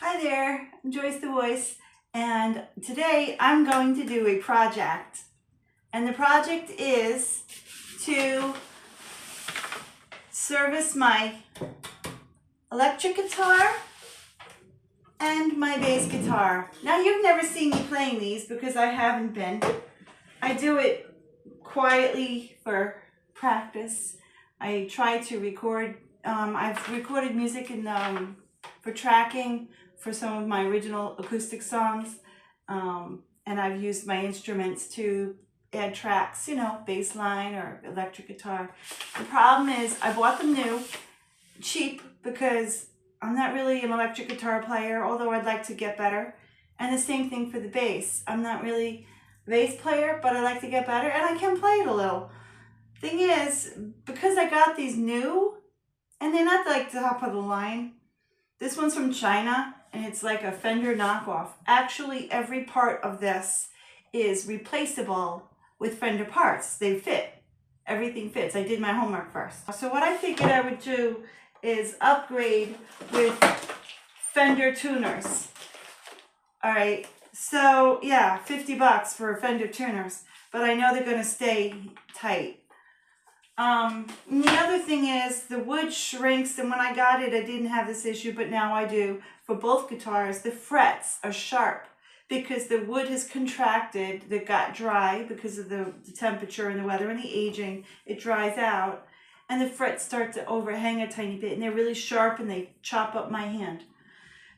Hi there, I'm Joyce the Voice, and today I'm going to do a project. And the project is to service my electric guitar and my bass guitar. Now, you've never seen me playing these because I haven't been. I do it quietly for practice. I try to record. I've recorded music for tracking for some of my original acoustic songs, and I've used my instruments to add tracks, bass line or electric guitar. The problem is I bought them new, cheap, because I'm not really an electric guitar player, although I'd like to get better. And the same thing for the bass. I'm not really a bass player, but I like to get better, and I can play it a little. Thing is, because I got these new, and they're not like the top of the line. This one's from China, and it's like a Fender knockoff. Actually, every part of this is replaceable with Fender parts. They fit. Everything fits. I did my homework first. So what I figured I would do is upgrade with Fender tuners. All right, so yeah, $50 for Fender tuners, but I know they're gonna stay tight. And the other thing is the wood shrinks, and when I got it, I didn't have this issue, but now I do. For both guitars, the frets are sharp because the wood has contracted, that got dry because of the temperature and the weather and the aging. It dries out, and the frets start to overhang a tiny bit, and they're really sharp, and they chop up my hand.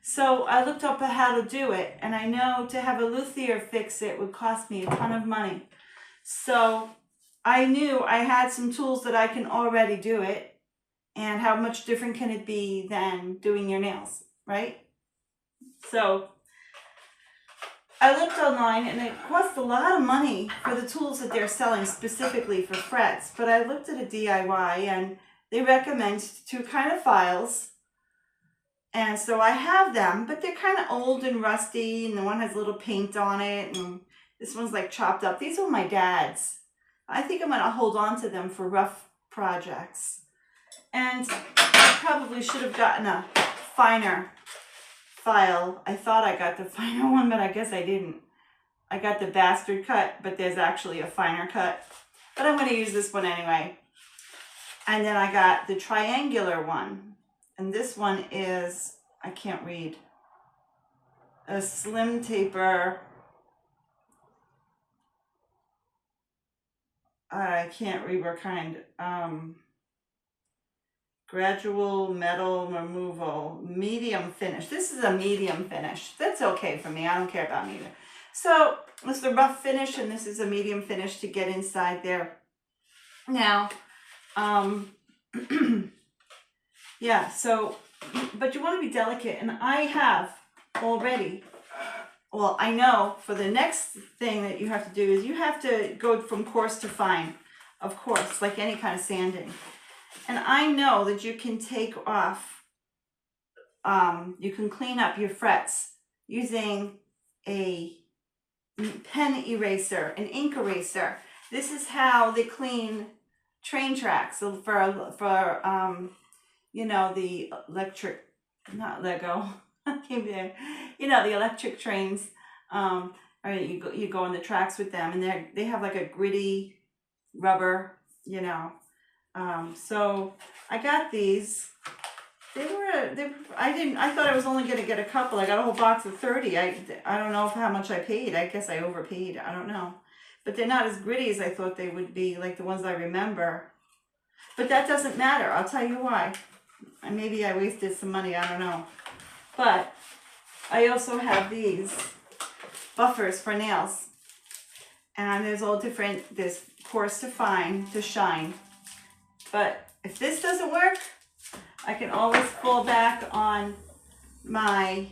So I looked up how to do it, and I know to have a luthier fix it would cost me a ton of money. So I knew I had some tools that I can already do it, and how much different can it be than doing your nails, right? So I looked online, and it costs a lot of money for the tools that they're selling specifically for frets, but I looked at a DIY, and they recommend two kind of files, and so I have them, but they're kind of old and rusty, and the one has a little paint on it, and this one's like chopped up. These are my dad's. I think I'm going to hold on to them for rough projects. And I probably should have gotten a finer file. I thought I got the finer one, but I guess I didn't. I got the bastard cut, but there's actually a finer cut. But I'm going to use this one anyway. And then I got the triangular one. And this one is, I can't read, a slim taper. I can't read what kind. Gradual metal removal, medium finish. This is a medium finish. That's okay for me. I don't care about medium. So it's the rough finish, and this is a medium finish to get inside there. Now, yeah, so, but you want to be delicate, and I have already. Well, I know for the next thing that you have to do is you have to go from coarse to fine, of course, like any kind of sanding. And I know that you can take off, you can clean up your frets using a pen eraser, an ink eraser. This is how they clean train tracks for the electric, not Lego. The electric trains. Or you go on the tracks with them, and they have like a gritty rubber, So I got these. I thought I was only going to get a couple. I got a whole box of 30. I don't know how much I paid. I guess I overpaid. I don't know. But they're not as gritty as I thought they would be, like the ones I remember. But that doesn't matter. I'll tell you why. Maybe I wasted some money. I don't know. But I also have these buffers for nails. And there's all different, there's coarse to fine to shine. But if this doesn't work, I can always fall back on my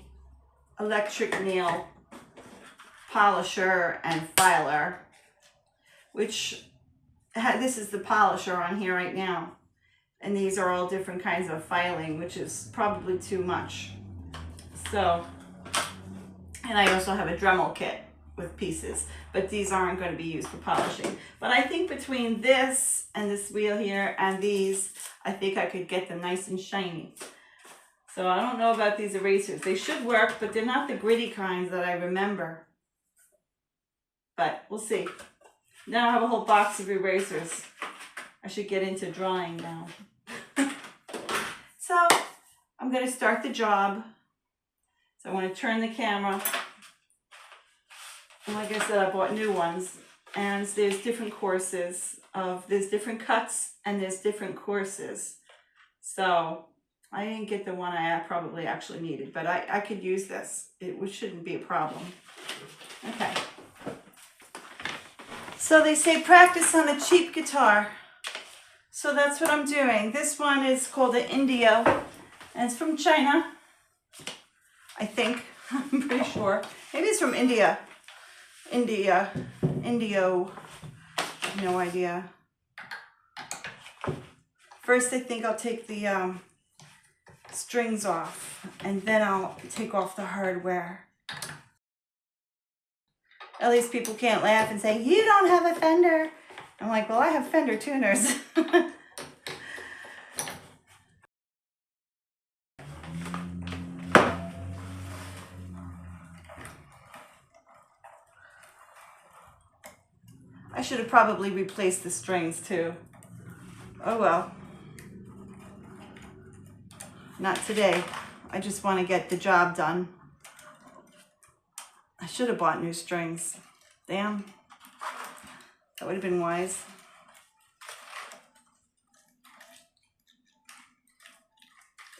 electric nail polisher and filer, which this is the polisher on here right now. And these are all different kinds of filing, which is probably too much. So, and I also have a Dremel kit with pieces, but these aren't going to be used for polishing. But I think between this and this wheel here and these, I think I could get them nice and shiny. So I don't know about these erasers. They should work, but they're not the gritty kinds that I remember. But we'll see. Now I have a whole box of erasers. I should get into drawing now. So I'm going to start the job. So I want to turn the camera. And like I said, I bought new ones. And there's different courses there's different cuts and there's different courses. So I didn't get the one I probably actually needed, but I could use this. It shouldn't be a problem. Okay. So they say practice on a cheap guitar. So that's what I'm doing. This one is called an Indio, and it's from China, I think. I'm pretty sure. Maybe it's from India. Indio. No idea. First, I think I'll take the strings off, and then I'll take off the hardware. At least people can't laugh and say, you don't have a Fender. I'm like, well, I have Fender tuners. I should have probably replaced the strings too. Oh well. Not today. I just want to get the job done. I should have bought new strings. Damn. That would have been wise.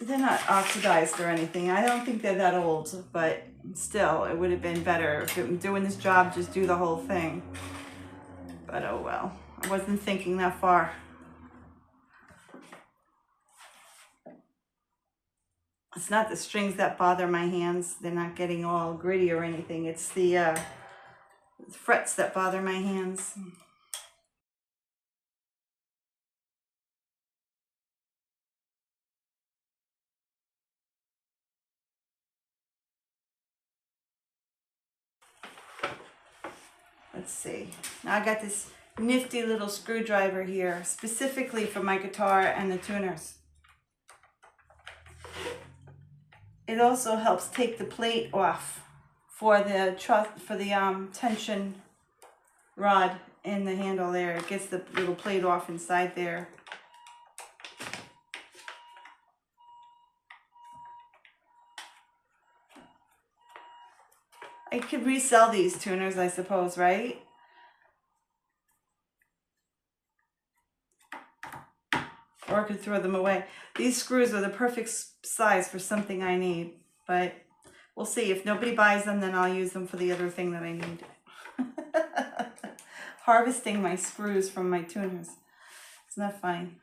They're not oxidized or anything. I don't think they're that old, but still, it would have been better if I'm doing this job, just do the whole thing. But oh well, I wasn't thinking that far. It's not the strings that bother my hands. They're not getting all gritty or anything. It's the frets that bother my hands. Let's see. Now I got this nifty little screwdriver here, specifically for my guitar and the tuners. It also helps take the plate off for the tension rod in the handle there. It gets the little plate off inside there. I could resell these tuners, I suppose, right? Or I could throw them away. These screws are the perfect size for something I need, but we'll see. If nobody buys them, then I'll use them for the other thing that I need. Harvesting my screws from my tuners. Isn't that funny?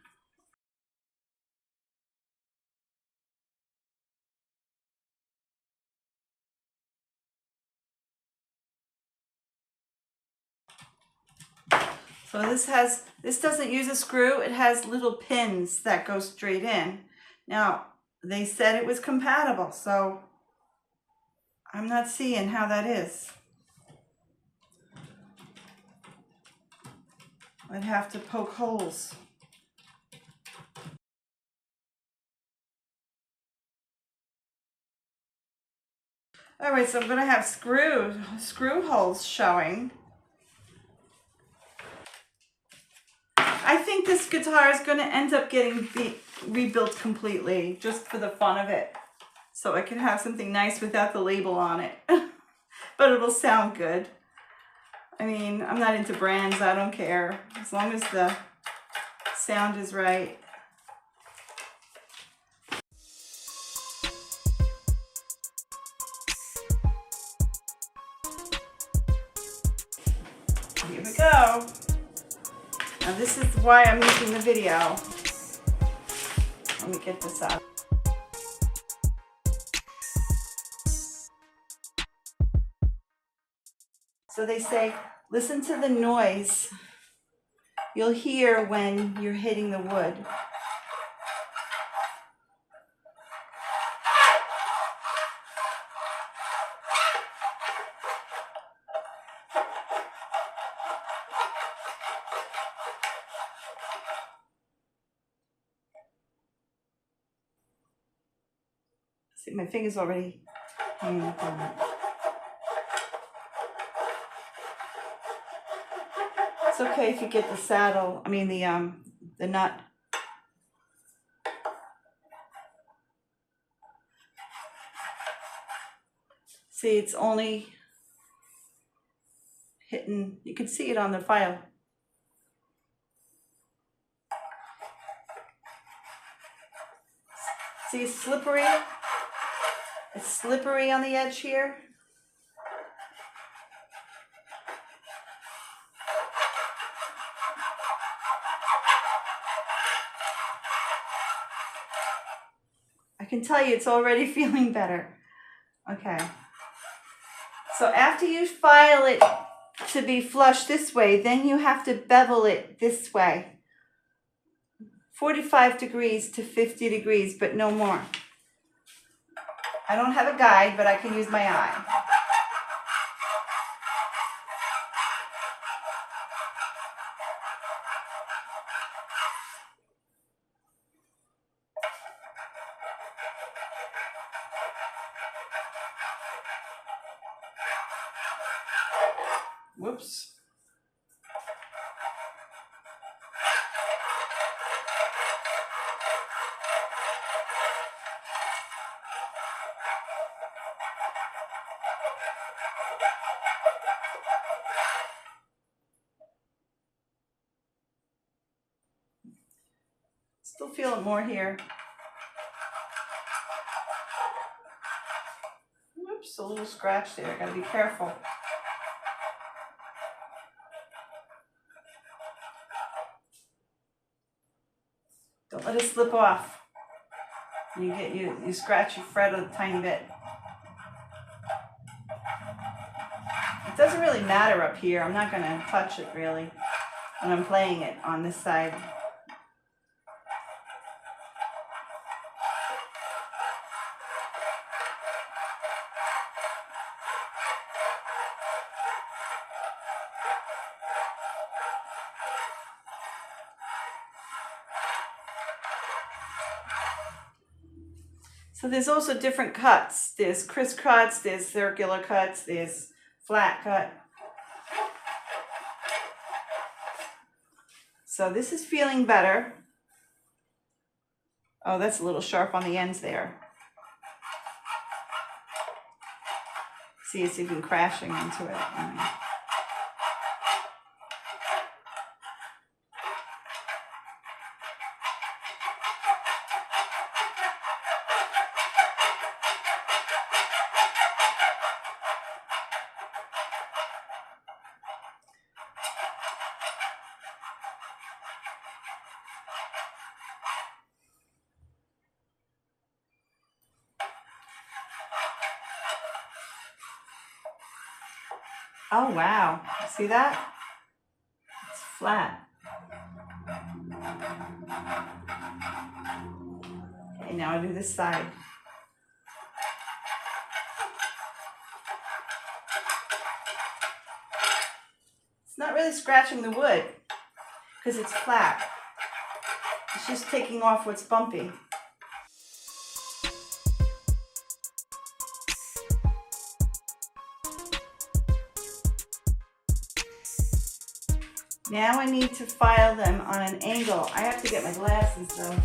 So this doesn't use a screw. It has little pins that go straight in. Now, they said it was compatible, so I'm not seeing how that is. I'd have to poke holes. All right, so I'm gonna have screw holes showing. I think this guitar is gonna end up getting rebuilt completely, just for the fun of it. So I can have something nice without the label on it. But it'll sound good. I mean, I'm not into brands, I don't care. As long as the sound is right. Here we go. Now this is why I'm making the video. Let me get this out. So they say, listen to the noise you'll hear when you're hitting the wood. See, my finger's already hanging up on it. It's okay if you get the saddle, the nut. See, it's only hitting, you can see it on the file. See, it's slippery. It's slippery on the edge here. I can tell you it's already feeling better. Okay. So after you file it to be flush this way, then you have to bevel it this way. 45 degrees to 50 degrees, but no more. I don't have a guide, but I can use my eye. Whoops. Still feel it more here. Whoops, a little scratch there. Gotta be careful. Don't let it slip off. You scratch your fret a tiny bit. It doesn't really matter up here. I'm not gonna touch it really when I'm playing it on this side. So there's also different cuts. There's criss cuts, there's circular cuts, there's flat cut. So this is feeling better. Oh, that's a little sharp on the ends there. See, it's even crashing into it. Oh, wow. See that? It's flat. Okay, now I'll do this side. It's not really scratching the wood because it's flat. It's just taking off what's bumpy. Now I need to file them on an angle. I have to get my glasses though.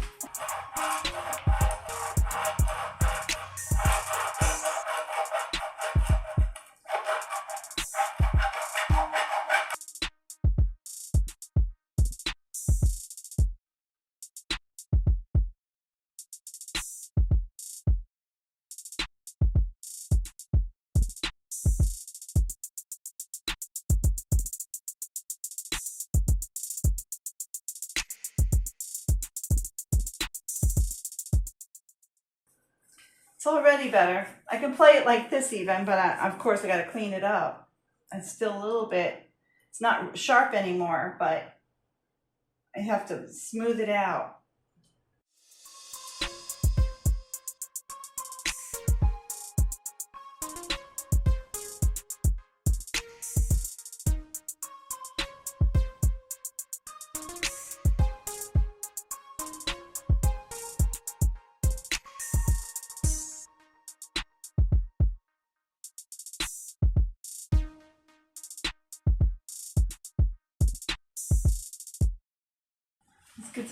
It's already better. I can play it like this even, but of course I got to clean it up. It's still a little bit, it's not sharp anymore, but I have to smooth it out.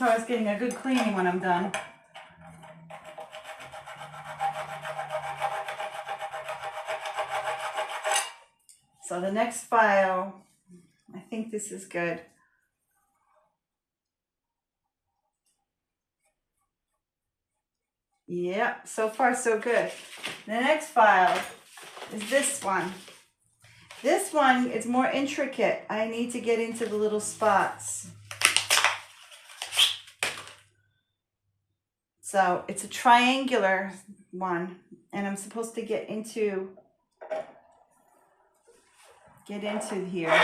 guitar is getting a good cleaning when I'm done. So the next file, I think this is good. Yep, so far so good. The next file is this one. This one is more intricate. I need to get into the little spots. So it's a triangular one, and I'm supposed to get into here.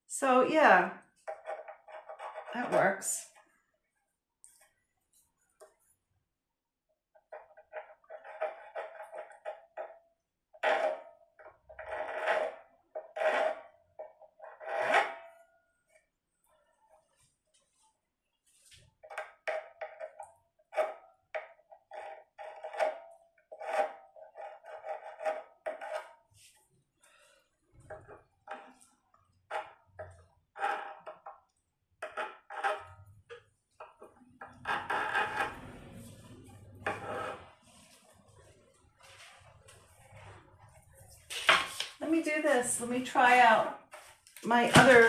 So yeah, that works. Let me do this. Let me try out my other,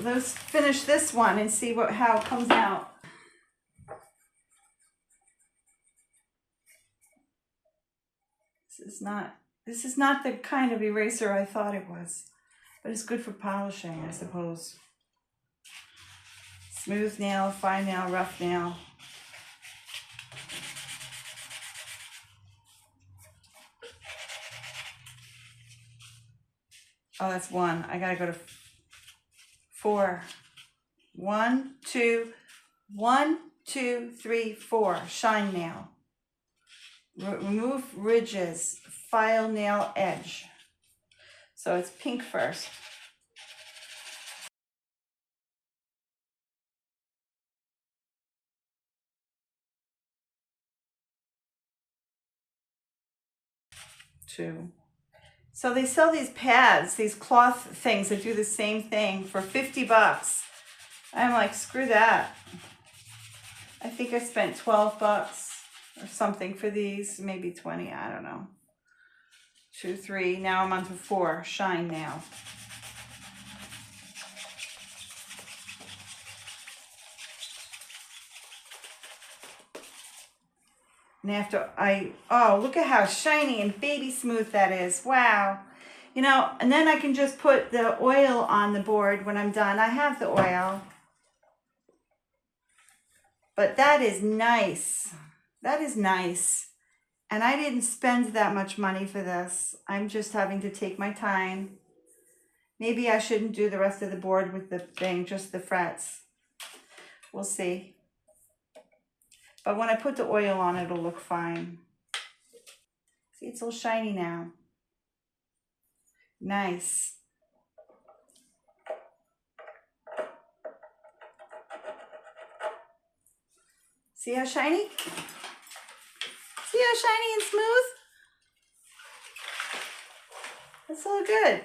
let's finish this one and see how it comes out. This is not the kind of eraser I thought it was, but it's good for polishing, I suppose. Smooth nail, fine nail, rough nail. Oh, that's one. I gotta go to 4. 1, 2, 1, 2, 3, 4. Shine nail. Remove ridges. File nail edge. So it's pink first. Two. So they sell these pads, these cloth things that do the same thing for $50. I'm like, screw that. I think I spent $12 or something for these, maybe 20, I don't know. 2, 3, now I'm on to 4, shine nail. And after oh, look at how shiny and baby smooth that is. Wow. You know, and then I can just put the oil on the board when I'm done. I have the oil. But that is nice. That is nice. And I didn't spend that much money for this. I'm just having to take my time. Maybe I shouldn't do the rest of the board with the thing, just the frets. We'll see. But when I put the oil on, it'll look fine. See, it's all shiny now. Nice. See how shiny? See how shiny and smooth? That's all good.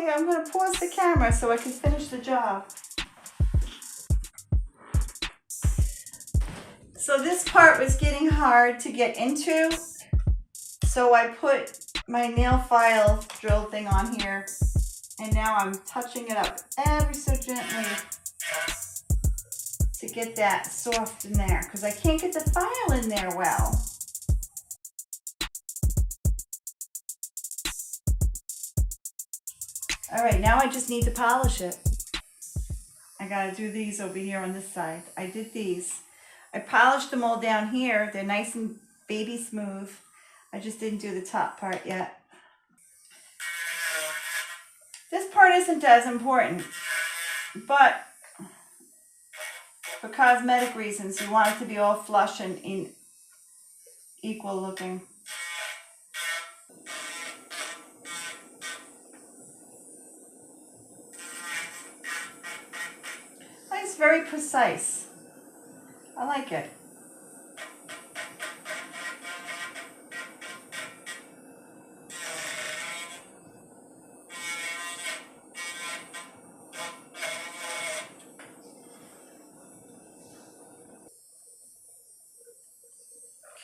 I'm going to pause the camera so I can finish the job. So this part was getting hard to get into, so I put my nail file drill thing on here, and now I'm touching it up ever so gently to get that soft in there, because I can't get the file in there well. All right, now I just need to polish it. I gotta do these over here on this side. I did these. I polished them all down here. They're nice and baby smooth. I just didn't do the top part yet. This part isn't as important, but for cosmetic reasons, you want it to be all flush and equal looking. It's very precise. I like it.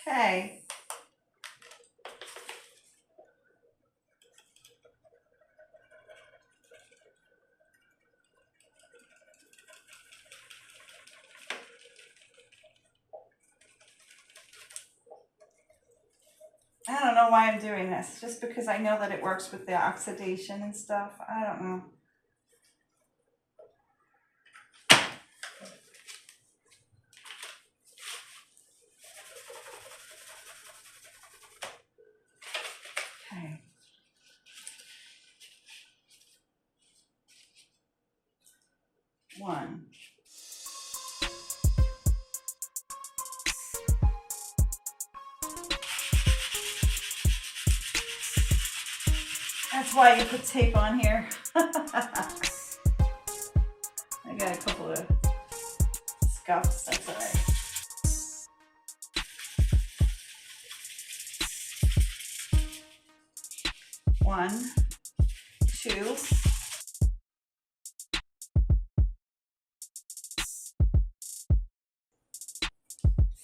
Okay. I don't know why I'm doing this, just because I know that it works with the oxidation and stuff. I don't know. Okay. One. That's why you put tape on here. I got a couple of scuffs, that's all right. One, two,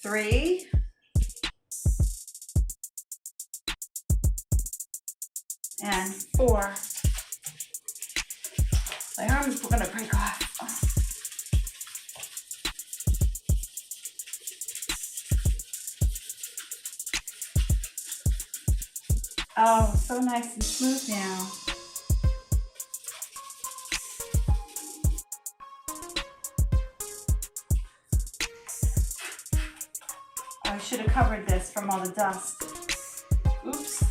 three, and four. My arm's gonna break off. Oh, so nice and smooth now. I should have covered this from all the dust. Oops.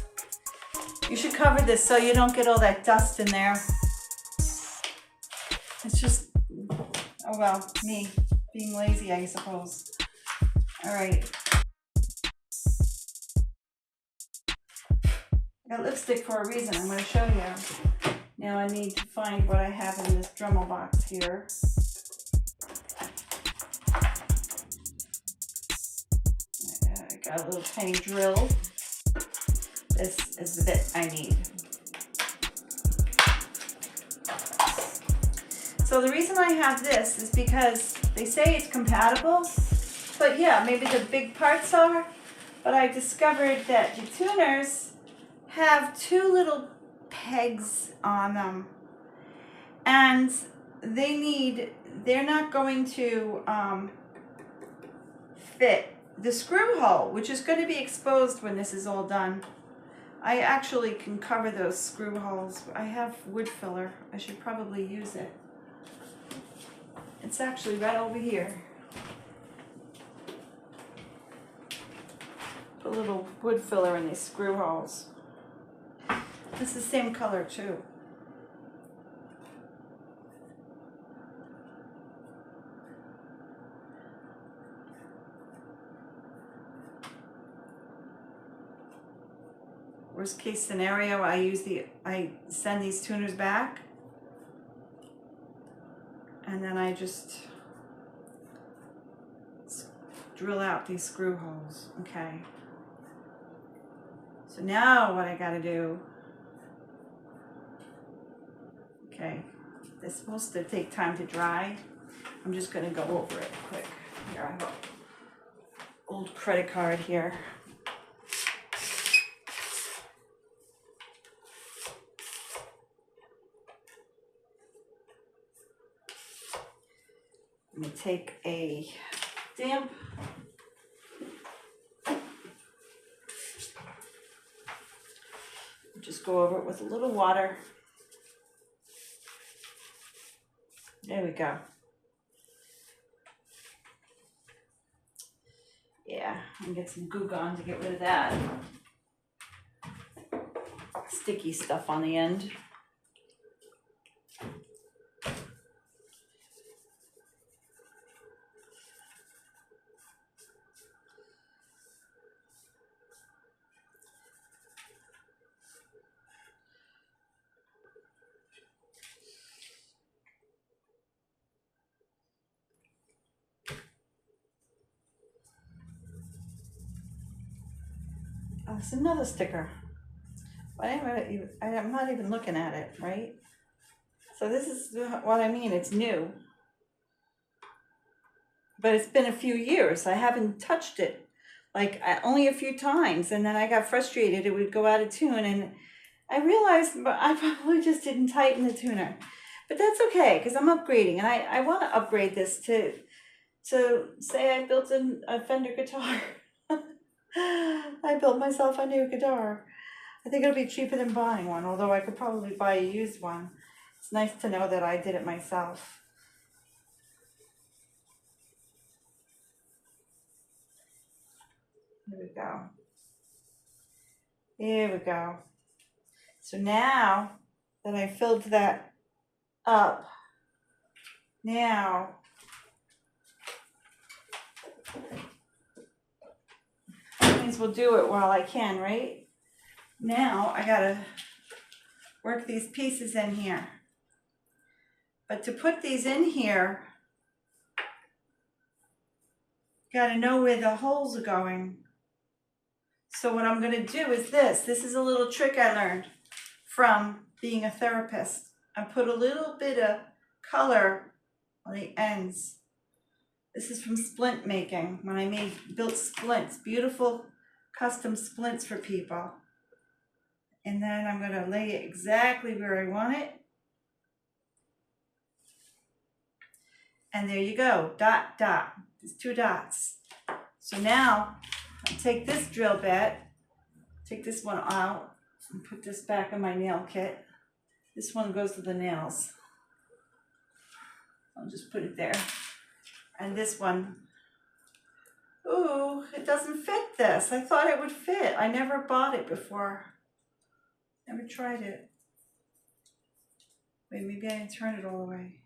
You should cover this so you don't get all that dust in there. It's just, oh well, me being lazy, I suppose. All right. I got lipstick for a reason. I'm going to show you. Now I need to find what I have in this Dremel box here. I got a little tiny drill. This is the bit I need. So the reason I have this is because they say it's compatible, but yeah, maybe the big parts are, but I discovered that your tuners have two little pegs on them, and they're not going to fit the screw hole, which is going to be exposed when this is all done. I actually can cover those screw holes. I have wood filler. I should probably use it. It's actually right over here. Put a little wood filler in these screw holes. It's the same color too. Worst case scenario, I send these tuners back, and then I just drill out these screw holes. Okay. So now what I gotta do, okay, this is supposed to take time to dry. I'm just gonna go over it quick. Here, I have an old credit card here. I'm gonna take a damp just go over it with a little water. There we go. Yeah, and get some Goo Gone to get rid of that. sticky stuff on the end. Oh, it's another sticker. But I'm not even looking at it, right? So this is what I mean, it's new. But it's been a few years. I haven't touched it, like only a few times. And then I got frustrated. It would go out of tune. And I realized I probably just didn't tighten the tuner. But that's okay, because I'm upgrading. And I want to upgrade this to say I built a Fender guitar. I built myself a new guitar. I think it'll be cheaper than buying one, although I could probably buy a used one. It's nice to know that I did it myself. Here we go. Here we go. So now that I filled that up, now that means we'll do it while I can, right? Now I gotta work these pieces in here. But to put these in here, gotta know where the holes are going. So what I'm gonna do is this. This is a little trick I learned from being a therapist. I put a little bit of color on the ends. This is from splint making, when I built splints, beautiful custom splints for people. And then I'm gonna lay it exactly where I want it. And there you go, dot, dot. There's 2 dots. So now I take this drill bit, take this one out, and put this back in my nail kit. This one goes with the nails. I'll just put it there. And this one, ooh, it doesn't fit this. I thought it would fit. I never bought it before. Never tried it. Wait, maybe I didn't turn it all the way.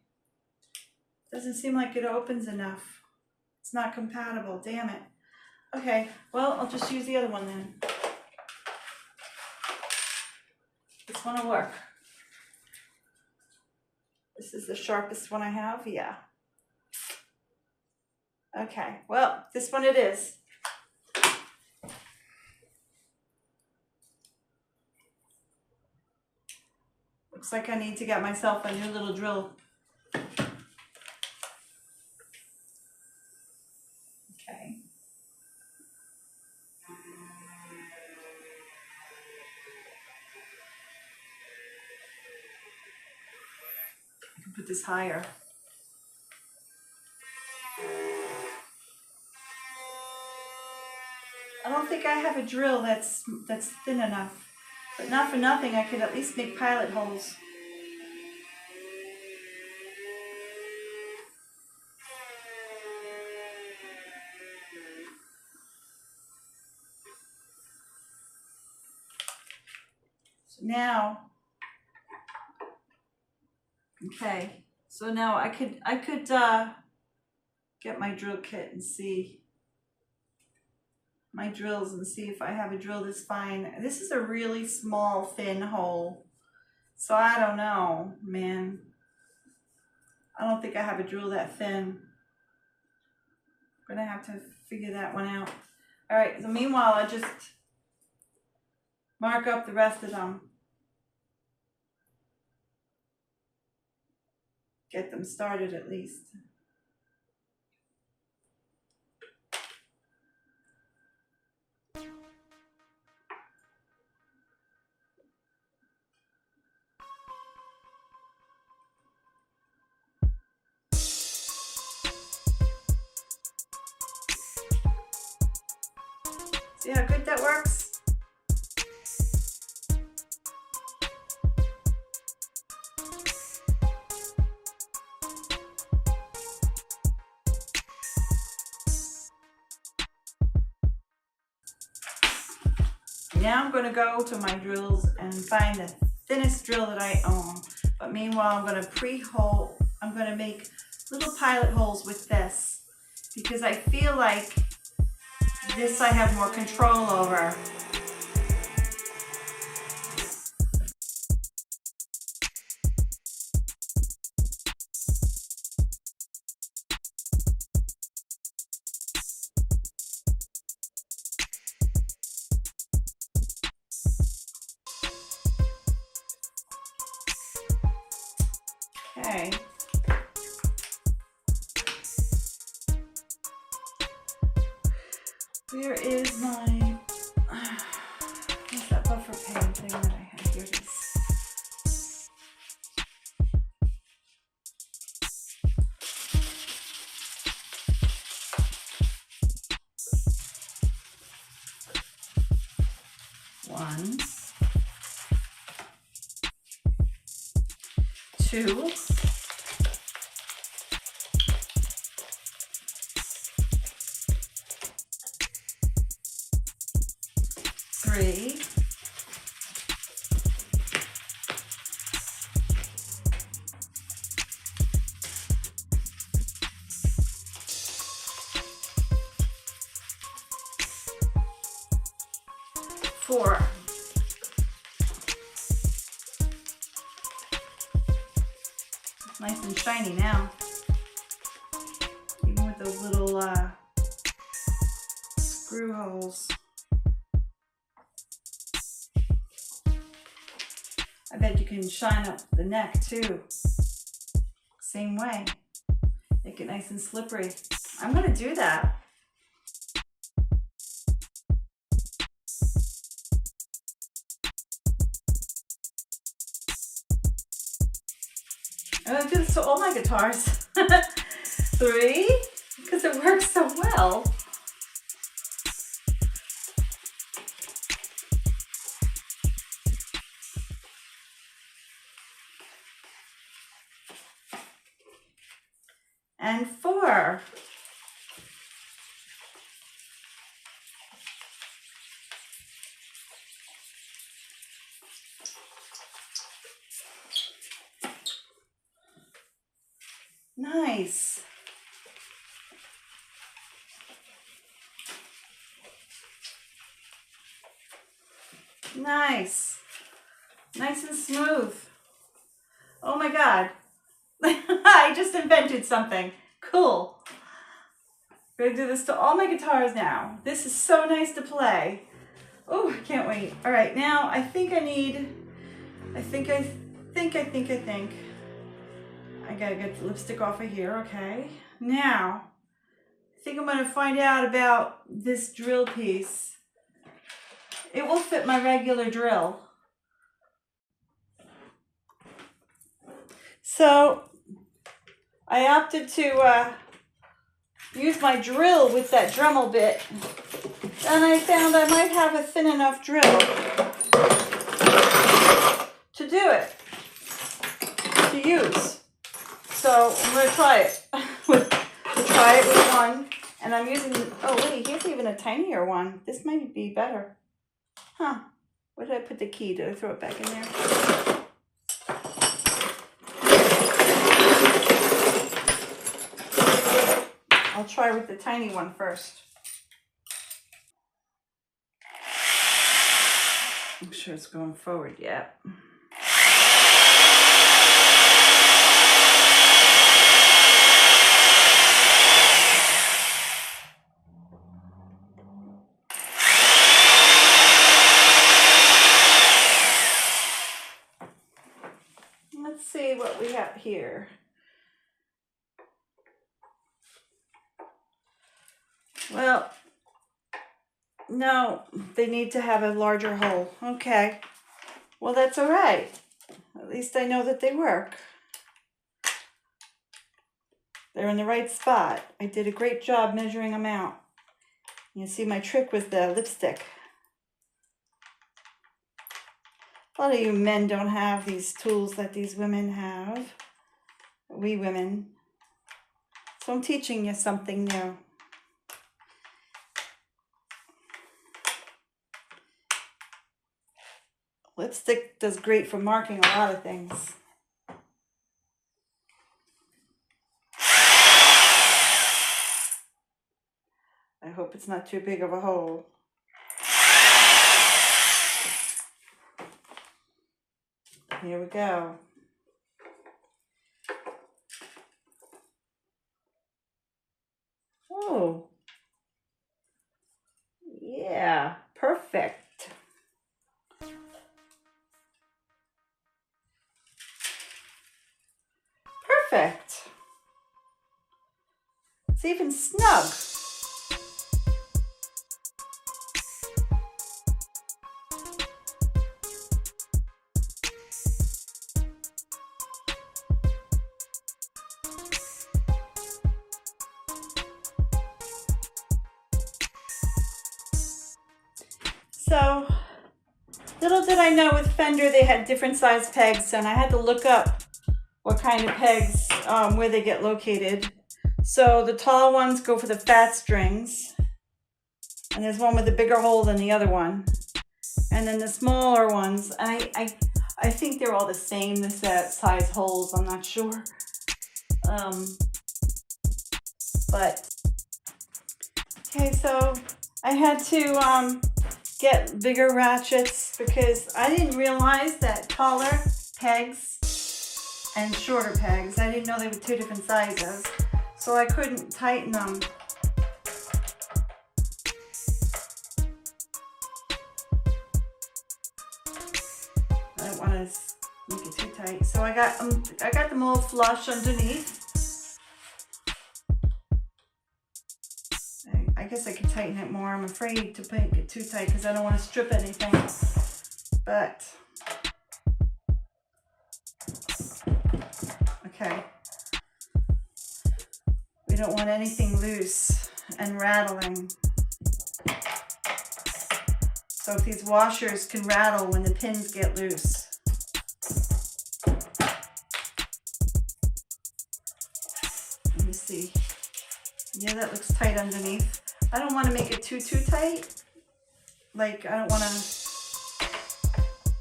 Doesn't seem like it opens enough. It's not compatible, damn it. Okay, well, I'll just use the other one then. This one will work. This is the sharpest one I have, yeah. Okay, well, this one it is. Looks like I need to get myself a new little drill. Okay. I can put this higher. I don't think I have a drill that's thin enough. But not for nothing, I could at least make pilot holes. So now, okay, so now I could get my drill kit and see my drills and see if I have a drill that's fine. This is a really small, thin hole. So I don't know, man. I don't think I have a drill that thin. I'm gonna have to figure that one out. All right, so meanwhile, I just mark up the rest of them. Get them started at least. See how good that works? Now I'm going to go to my drills and find the thinnest drill that I own. But meanwhile, I'm going to pre-hole. I'm going to make little pilot holes with this because I feel like this I have more control over. Okay. Where is my, what's that buffer pan thing that I had? Here it is. One, two, three, four. Nice and shiny now. Even with those little screw holes. I bet you can shine up the neck too. Same way. Make it nice and slippery. I'm gonna do that. I'm gonna do this to all my guitars. 3, because it works so well. And 4. Nice. Nice. Nice and smooth. Oh my God. I just invented something. Cool. I'm gonna do this to all my guitars now. This is so nice to play. Oh, I can't wait. All right, now I think I need, I gotta get the lipstick off of here, okay? Now, I think I'm gonna find out about this drill piece. It will fit my regular drill. So, I opted to use my drill with that Dremel bit, and I found I might have a thin enough drill to do it, to use. So I'm going to try it. with one, and I'm using, oh wait, here's even a tinier one. This might be better. Huh, where did I put the key? Did I throw it back in there? I'll try with the tiny one first. I'm sure it's going forward yet. Let's see what we have here. Well, no, they need to have a larger hole. Okay. Well, that's all right. At least I know that they work. They're in the right spot. I did a great job measuring them out. You see, my trick was the lipstick. A lot of you men don't have these tools that these women have. We women. So I'm teaching you something new. Lipstick does great for marking a lot of things. I hope it's not too big of a hole. Here we go. Oh, yeah, perfect. Perfect. It's even snug. So, little did I know with Fender they had different size pegs, and I had to look up what kind of pegs, where they get located. So the tall ones go for the fat strings, and there's one with a bigger hole than the other one. And then the smaller ones, I think they're all the same, the size holes, I'm not sure. But, okay, so I had to get bigger ratchets because I didn't realize that taller pegs and shorter pegs, I didn't know they were two different sizes, so I couldn't tighten them. I don't want to make it too tight, so I got them all flush underneath. I guess I could tighten it more. I'm afraid to make it too tight because I don't want to strip anything. But, okay. We don't want anything loose and rattling. So if these washers can rattle when the pins get loose. Let me see. Yeah, that looks tight underneath. I don't want to make it too tight. Like, I don't want to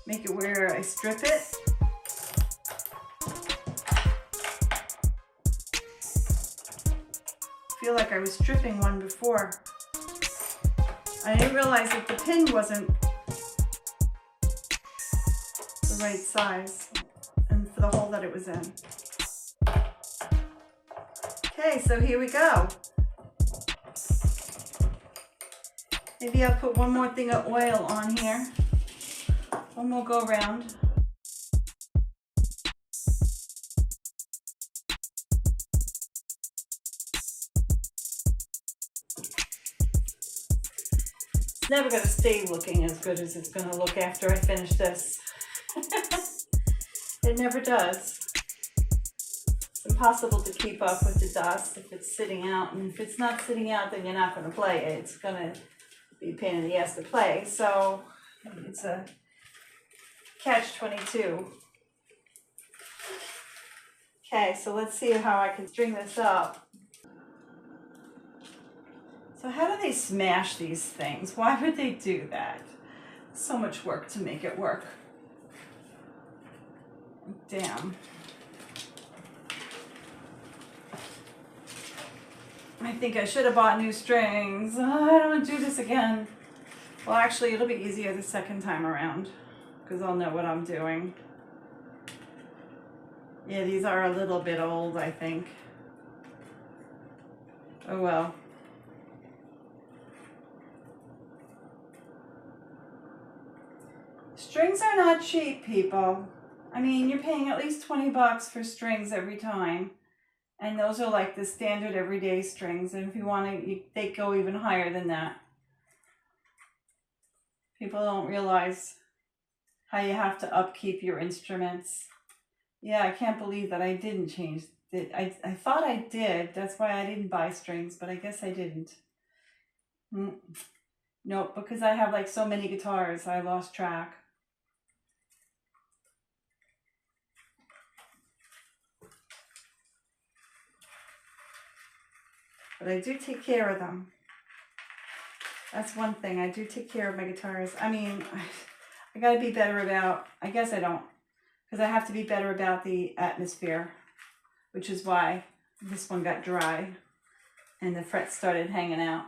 make it where I strip it. I feel like I was stripping one before. I didn't realize that the pin wasn't the right size and for the hole that it was in. Okay, so here we go. Maybe I'll put one more thing of oil on here. One more go around. It's never going to stay looking as good as it's going to look after I finish this. It never does. It's impossible to keep up with the dust if it's sitting out, and if it's not sitting out, then you're not going to play it. It's going to be a pain in the ass to play, so it's a catch-22. Okay, so let's see how I can string this up. So how do they smash these things? Why would they do that? So much work to make it work. Damn. I think I should have bought new strings. Oh, I don't want to do this again. Well, actually, it'll be easier the second time around because I'll know what I'm doing. Yeah, these are a little bit old, I think. Oh well. Strings are not cheap, people. I mean, you're paying at least 20 bucks for strings every time. And those are like the standard everyday strings. And if you want to, they go even higher than that. People don't realize how you have to upkeep your instruments. Yeah, I can't believe that I didn't change it. I thought I did. That's why I didn't buy strings, but I guess I didn't. Nope, because I have like so many guitars, I lost track. But I do take care of them. That's one thing. I do take care of my guitars. I mean, I gotta be better about, I guess I don't, because I have to be better about the atmosphere, which is why this one got dry and the frets started hanging out.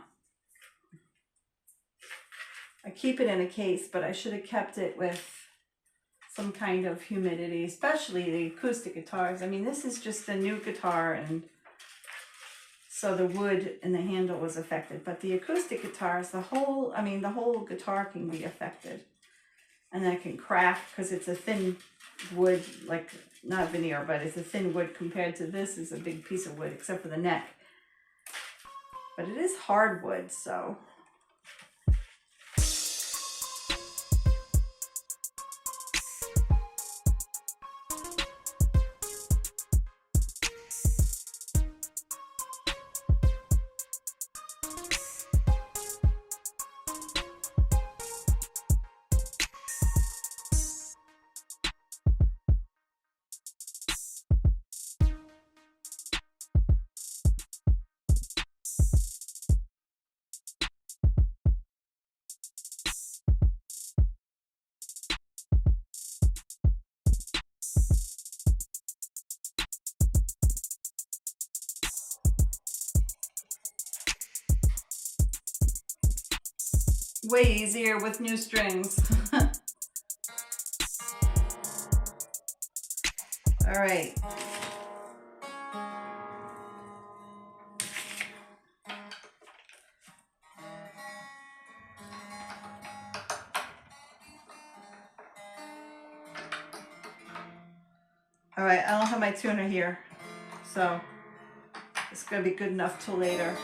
I keep it in a case, but I should have kept it with some kind of humidity, especially the acoustic guitars. I mean, this is just a new guitar, and so the wood in the handle was affected, but the acoustic guitars, the whole guitar can be affected. And then it can crack because it's a thin wood, like not veneer, but it's a thin wood compared to this is a big piece of wood, except for the neck. But it is hardwood, so. Way easier with new strings. All right. All right, I don't have my tuner here, so it's gonna be good enough till later.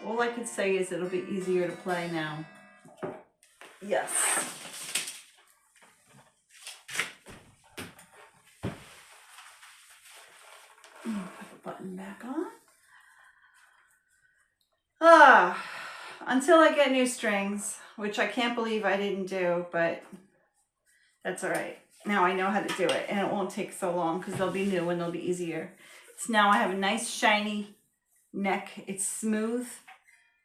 All I can say is it'll be easier to play now. Yes. Put the button back on. Until I get new strings, which I can't believe I didn't do, but that's all right. Now I know how to do it, and it won't take so long because they'll be new and they'll be easier. So now I have a nice shiny neck. It's smooth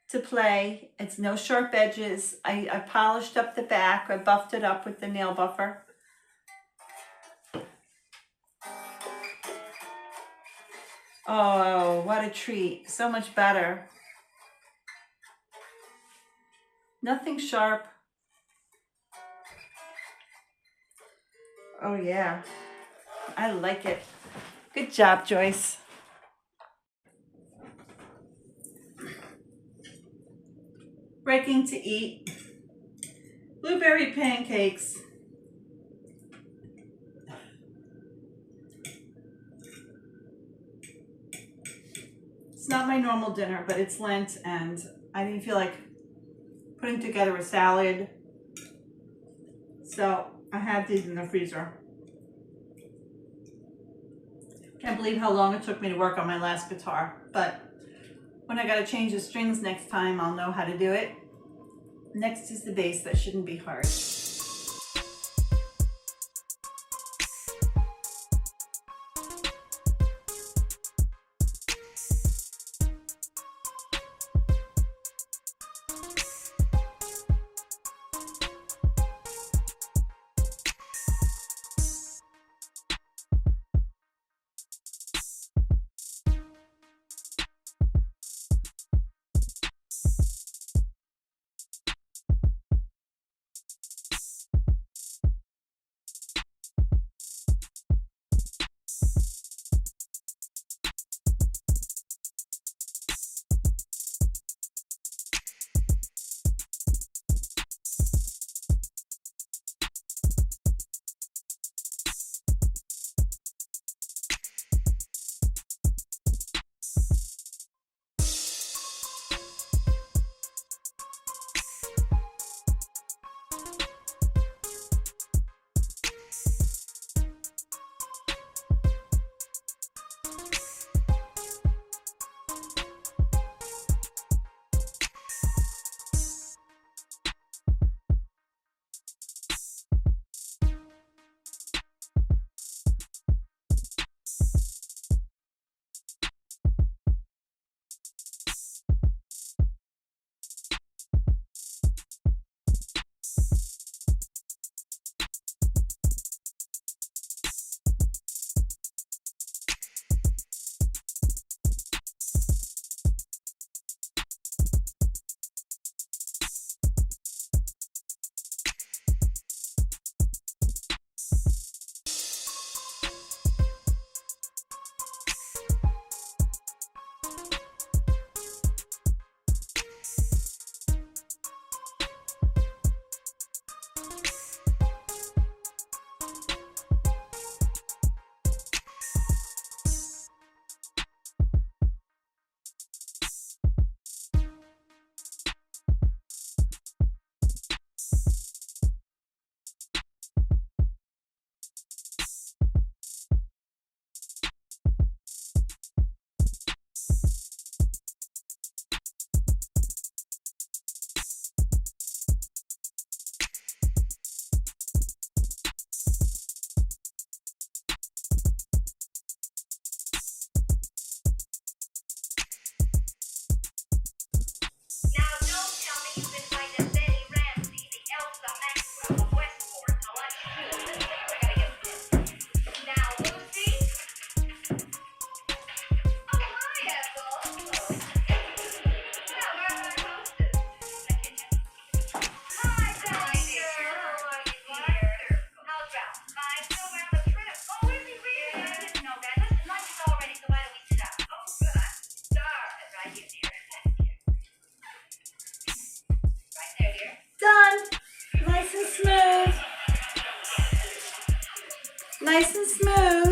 to play. It's no sharp edges. I polished up the back. I buffed it up with the nail buffer. Oh, what a treat. So much better. Nothing sharp. Oh yeah, I like it. Good job, Joyce. Breaking to eat. Blueberry pancakes. It's not my normal dinner, but it's Lent and I didn't feel like putting together a salad. So I have these in the freezer. Can't believe how long it took me to work on my last guitar, but when I gotta change the strings next time, I'll know how to do it. Next is the bass. That shouldn't be hard. Nice and smooth.